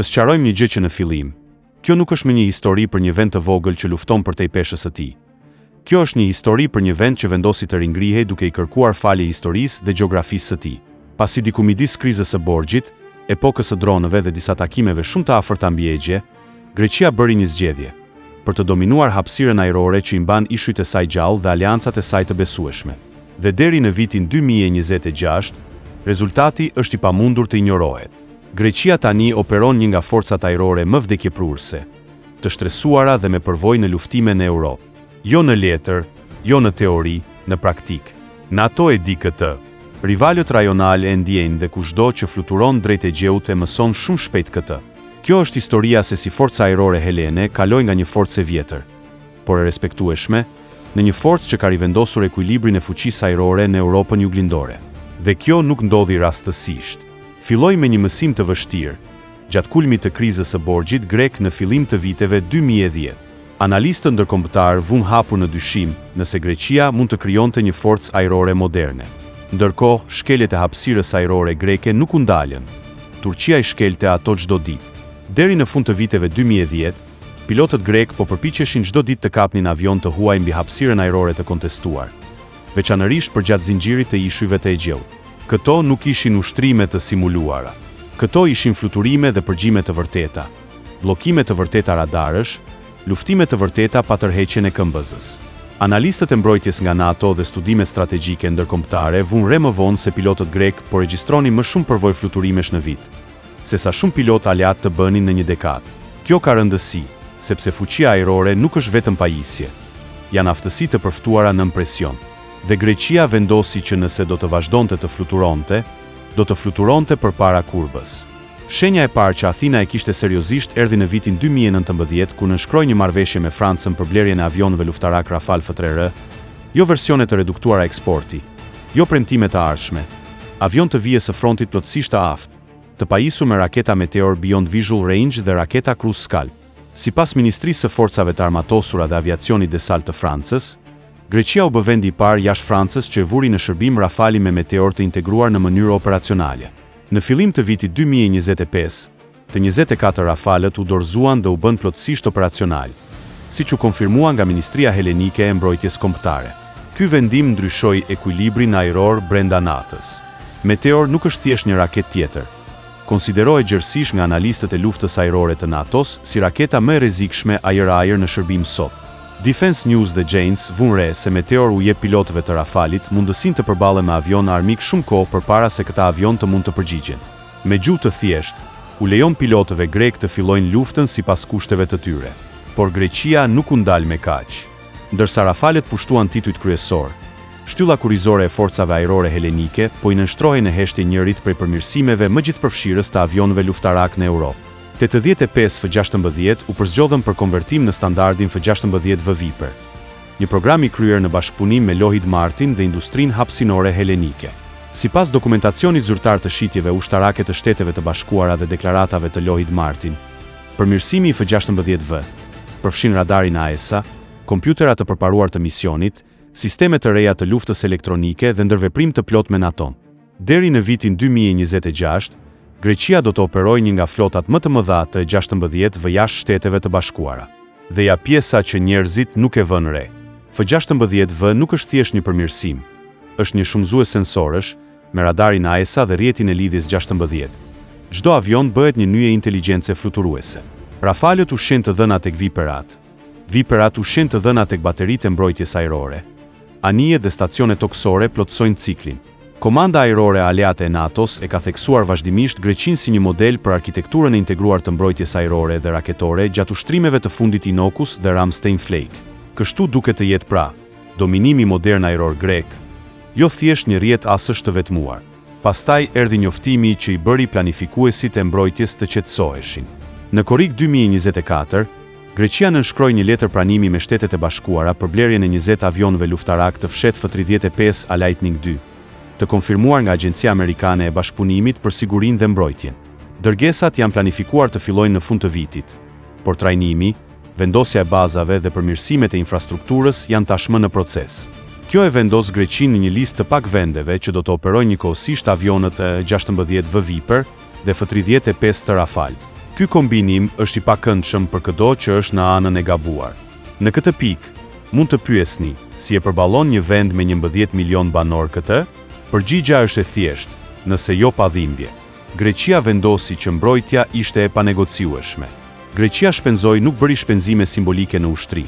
Të sqarojmë një gjë që në fillim, kjo nuk është më një histori për një vend të vogël që lufton përtej peshës së tij. Kjo është një histori për një vend që vendosi të ringrihej duke i kërkuar falje historisë dhe gjeografisë së tij. Pasi diku midis krizës së borxhit, epokës së dronëve dhe disa takimeve shumë të afërta mbi Egje, Greqia bëri një zgjedhje për të dominuar hapësirën ajrore që i mban ishujt e saj gjallë dhe aleancat e saj të besueshme. Dhe deri në vitin 2026, rezultati është i pamundur të injorohet. Greqia tani operon një nga forcat ajrore më vdekjeprurëse, të shtresuara dhe me përvojë në luftime në Europë. Jo në letër, jo në teori, në praktik. NATO e di këtë. Rivalët rajonal e ndjejnë dhe kushdo që fluturon drejt Egjeut e mëson shumë shpejt këtë. Kjo është historia se si forca ajrore helene kaloi nga një forcë e vjetër, por e respektueshme, në një forcë që ka rivendosur ekuilibrin e fuqisë ajrore në Europën juglindore. Dhe kjo nuk ndodhi rastësisht. Filloi me një mësim të vështirë, gjatë kulmit të krizës së borxhit grek në fillim të viteve 2010. Analistët ndërkombëtar vun hapur në dyshim nëse Greqia mund të krijonte një forcë ajrore moderne. Ndërkohë, shkeljet e hapësirës ajrore greke nuk u ndalën. Turqia i shkelte ato çdo ditë. Deri në fund të viteve 2010, pilotët grek po përpiqeshin çdo ditë të kapnin avion të huaj mbi hapësirën ajrore të kontestuar, veçanërisht përgjatë zinxhirit të ishujve të Egjeut. Këto nuk ishin ushtrime të simuluara. Këto ishin fluturime dhe përgjime të vërteta, bllokime të vërteta radarësh, luftime të vërteta pa tërheqjen e këmbëzës. Analistët e mbrojtjes nga NATO dhe studimet strategjike ndërkombëtare vun re më vonë se pilotët grek po regjistronin më shumë përvojë fluturimesh në vit, se sa shumë pilot aleat të bënin në një dekadë. Kjo ka rëndësi, sepse fuqia ajrore nuk është vetëm pajisje. Janë aftësi të përftuara nën presion. Dhe Greqia vendosi që nëse do të vazhdonte të fluturonte përpara kurbës. Shenja e parë që Athina e kishte seriozisht erdhi në vitin 2019 ku nënshkroi një marrëveshje me Francën për blerjen e avionëve luftarak Rafale F3R, jo versione të reduktuara eksporti, jo premtime të ardhshme, avion të vijës së frontit plotësisht të aftë, të pajisur me raketa Meteor Beyond Visual Range dhe raketa Cruise Scalp. Sipas Ministrisë së Forcave të Armatosura dhe Aviacionit Desalt të Francës, Greqia u bë vendi i parë jashtë Francës që e vuri në shërbim Rafale me Meteor të integruar në mënyrë operacionale. Në fillim të vitit 2025, të 24 Rafalët u dorëzuan dhe u bën plotësisht operacional, siç u konfirmua nga Ministria Helenike e Mbrojtjes Kombëtare. Ky vendim ndryshoi ekuilibrin ajror brenda NATO-s. Meteor nuk është thjesht një raketë tjetër. Konsiderohet gjërësisht nga analistët e luftës ajrore të NATO-s si raketa më e rrezikshme ajër-ajër në shërbim sot. Defense News dhe Janes vun re se Meteor u jep pilotëve të Rafalit mundësinë të përballen me avion armik shumë kohë përpara se këta avion të mund të përgjigjen. Me gjuhë të thjeshtë, u lejon pilotëve grek të fillojnë luftën sipas kushteve të tyre. Por Greqia nuk u ndal me kaq. Ndërsa Rafalet pushtuan titujt kryesor, shtylla kurrizore e forcave ajrore helenike po i nënshtrohej në heshtje njërit prej përmirësimeve më gjithëpërfshirës të avionëve luftarak në Europë. 85 F-16 u përzgjodhen për konvertim në standardin F-16V Viper, një program i kryer në bashkëpunim me Lockheed Martin dhe industrinë hapësinore helenike. Sipas dokumentacionit zyrtar të shitjeve ushtarake të Shteteve të Bashkuara dhe deklaratave të Lockheed Martin, përmirësimi i F-16V përfshin radarin AESA, kompjutera të përparuar të misionit, sisteme të reja të luftës elektronike dhe ndërveprim të plot me NATO. Deri në vitin 2026, Greqia do të operojë një nga flotat më të mëdha të F-16V jashtë Shteteve të Bashkuara. Dhe ja pjesa që njerëzit nuk e vënë re. F-16V nuk është thjesht një përmirësim, është një shumëzues sensorësh me radarin AESA dhe rrjetin e lidhjes 16. Çdo avion bëhet një nyje inteligjence fluturuese. Rafalët ushqen të dhëna tek Viperat. Viperat ushqen të dhëna tek bateritë e mbrojtjes ajrore. Anije dhe stacione toksore plotësojnë ciklin. Komanda ajrore aleate e NATO-s e ka theksuar vazhdimisht Greqinë si një model për arkitekturën e integruar të mbrojtjes ajrore dhe raketore gjatë ushtrimeve të fundit Inokus dhe Ramstein Flake. Kështu duket të jetë pra, dominimi modern ajror grek, jo thjesht një rrjet asësh të vetmuar. Pastaj erdhi njoftimi që i bëri planifikuesit e mbrojtjes të qetësoheshin. Në korrik 2024, Greqia nënshkroi një letër pranimi me Shtetet e Bashkuara për blerjen e 20 avionëve luftarak të fshet F-35 A Lightning II, të konfirmuar nga Agjencia Amerikane e Bashkëpunimit për Sigurinë dhe Mbrojtjen. Dërgesat janë planifikuar të fillojnë në fund të vitit, por trajnimi, vendosja e bazave dhe përmirësimet e infrastrukturës janë tashmë në proces. Kjo e vendos Greqinë në një listë të pak vendeve që do të operojnë njëkohësisht avionët F-16V Viper dhe F-35 të Rafale. Ky kombinim është i pakëndshëm për çdo që është në anën e gabuar. Në këtë pikë, mund të pyesni, si e përballon një vend me 11 milion banor këtë? Përgjigjja është e thjeshtë, nëse jo pa dhimbje. Greqia vendosi që mbrojtja ishte e panegociueshme. Greqia shpenzoi nuk bëri shpenzime simbolike në ushtri,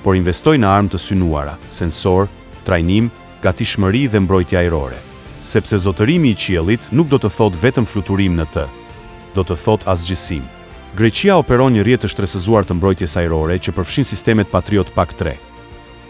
por investoi në armë të synuara, sensor, trajnim, gatishmëri dhe mbrojtje ajrore. Sepse zotërimi i qiellit nuk do të thotë vetëm fluturim në të, do të thotë asgjësim. Greqia operon një rrjet të shtresëzuar të mbrojtjes ajrore që përfshin sistemet Patriot Pak 3.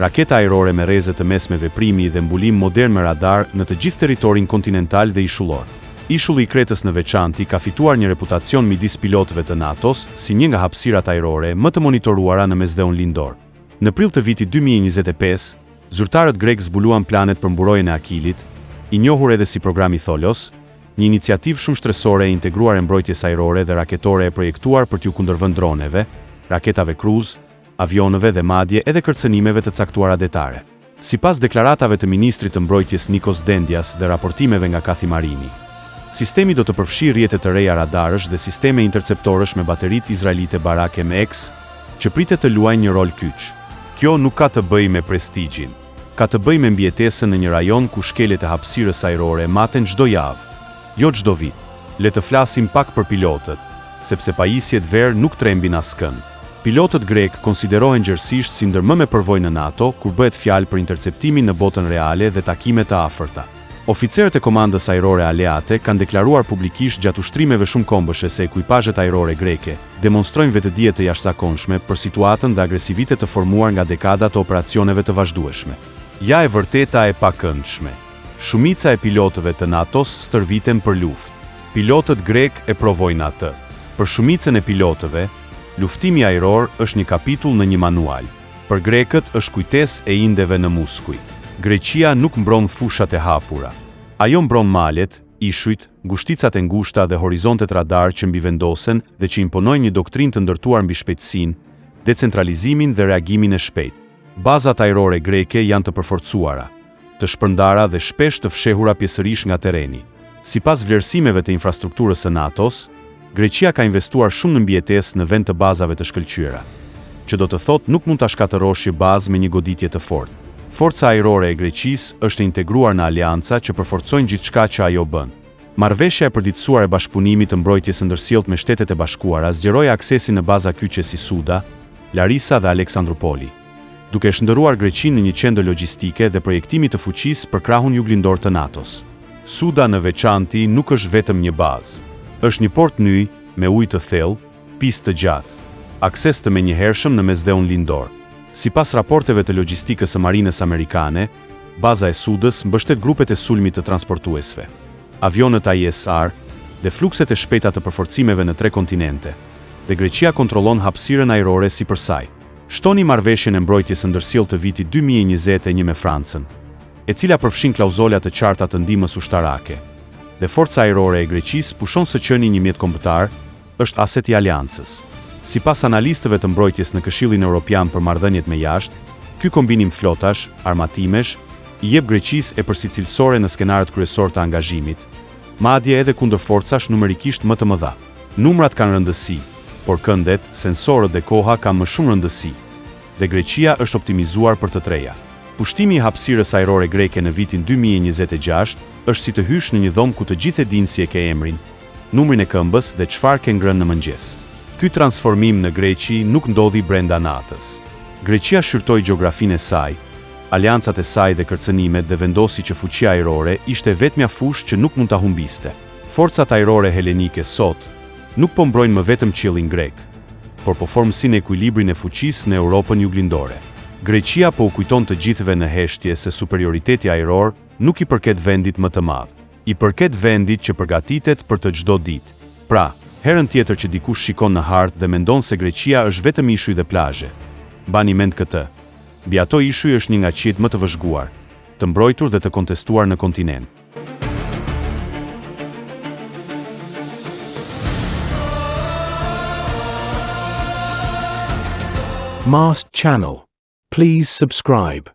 Raketa ajrore me rreze të mesme veprimi dhe mbulim modern me radar në të gjithë territorin kontinental dhe ishullor. Ishulli i Kretës në veçanti ka fituar një reputacion midis pilotëve të NATO-s si një nga hapësirat ajrore më të monitoruara në Mesdheun Lindor. Në prill të vitit 2025, zyrtarët grek zbuluan planet për mburojtjen e Akilit, i njohur edhe si programi Tholos, një iniciativë shumë shtresore e integruar e mbrojtjes ajrore dhe raketore e projektuar për t'u kundërvënë droneve, raketave kruz, avionëve dhe madje edhe kërcënimeve të caktuara detare. Sipas deklaratave të ministrit të mbrojtjes Nikos Dendias dhe raportimeve nga Kathi Marini, sistemi do të përfshijë rrjete të reja radarësh dhe sisteme interceptorësh me bateritë izraelite Barak MX, që pritet të luajnë një rol kyç. Kjo nuk ka të bëjë me prestigjin, ka të bëjë me mbijetesën në një rajon ku shkelet e hapësirës ajrore maten çdo javë, jo çdo vit. Le të flasim pak për pilotët, sepse pajisjet verë nuk trembin askënd. Pilotët grek konsiderohen gjërësisht si ndër më me përvojë në NATO kur bëhet fjalë për interceptimin në botën reale dhe takime të afërta. Oficerët e komandës ajrore aleate kanë deklaruar publikisht gjatë ushtrimeve shumë kombëshe se ekuipazhet ajrore greke demonstrojnë vetëdije të jashtëzakonshme për situatën dhe agresivitet të formuar nga dekada të operacioneve të vazhdueshme. Ja e vërteta e pakëndshme. Shumica e pilotëve të NATO-s stërviten për luftë. Pilotët grek e provojnë atë. Për shumicën e pilotëve, luftimi ajror është një kapitull në një manual. Për grekët është kujtesë e indeve në muskuj. Greqia nuk mbron fushat e hapura. Ajo mbron malet, ishujt, ngushticat e ngushta dhe horizontet radar që mbivendosen dhe që imponojnë një doktrinë të ndërtuar mbi shpejtësinë, decentralizimin dhe reagimin e shpejtë. Bazat ajrore greke janë të përforcuara, të shpërndara dhe shpesh të fshehura pjesërisht nga terreni. Sipas vlerësimeve të infrastrukturës së NATO-s, Greqia ka investuar shumë në mbijetesë në vend të bazave të shkëlqyera, që do të thotë nuk mund ta shkatërroshë bazë me një goditje të fortë. Forca ajrore e Greqisë është integruar në alianca që përforcojnë gjithçka që ajo bën. Marrëveshja e përditësuar e bashkëpunimit të mbrojtjes së ndërsjellët me Shtetet e Bashkuara zgjeroi aksesin në baza kyçe si Suda, Larisa dhe Aleksandropoli, duke shndërruar Greqinë në një qendër logjistike dhe projektimi të fuqisë për krahun juglindor të NATO-s. Suda në veçanti nuk është vetëm një bazë. Është një port ny me ujë të thellë, pistë të gjatë, akses të menjëhershëm në Mesdheun Lindor. Sipas raporteve të logjistikës së Marinës Amerikane, baza e Sudës mbështet grupet e sulmit të transportuesve, avionët ISR dhe flukset e shpejta të përforcimeve në 3 kontinente, dhe Greqia kontrollon hapësirën ajrore sipërsaj. Shtoni marrëveshjen e mbrojtjes së ndërsjellë të vitit 2021 me Francën, e cila përfshin klauzola të qarta të ndihmës ushtarake. Dhe forca ajrore e Greqisë pushon së qenë një mjet kombëtar, është aset i aleancës. Sipas analistëve të mbrojtjes në Këshillin Evropian për marrëdhëniet me jashtë, ky kombinim flotash, armatimesh, i jep Greqisë e përcilësore në skenarët kryesor të angazhimit, madje edhe kundër forcash numerikisht më të mëdha. Numrat kanë rëndësi, por këndet, sensorët dhe koha kanë më shumë rëndësi, dhe Greqia është optimizuar për të treja. Pushtimi i hapësirës ajrore greke në vitin 2026 është si të hysh në një dhomë ku të gjithë e dinë si e ke emrin, numrin e këmbës dhe çfarë ke ngrënë në mëngjes. Ky transformim në Greqi nuk ndodhi brenda natës. Greqia shqyrtoi gjeografinë e saj, aliancat e saj dhe kërcënimet dhe vendosi që fuqia ajrore ishte vetmja fushë që nuk mund ta humbiste. Forcat ajrore helenike sot nuk po mbrojnë më vetëm qiellin grek, por po formësin ekuilibrin e fuqisë në Europën juglindore. Greqia po u kujton të gjithëve në heshtje se superioriteti ajror nuk i përket vendit më të madh, i përket vendit që përgatitet për të çdo ditë. Pra, herën tjetër që dikush shikon në hartë dhe mendon se Greqia është vetëm ishuj dhe plazhe, bani mend këtë. Mbi ato ishuj është një nga qiejt më të vëzhguar, të mbrojtur dhe të kontestuar në kontinent. Mast Channel. Please subscribe.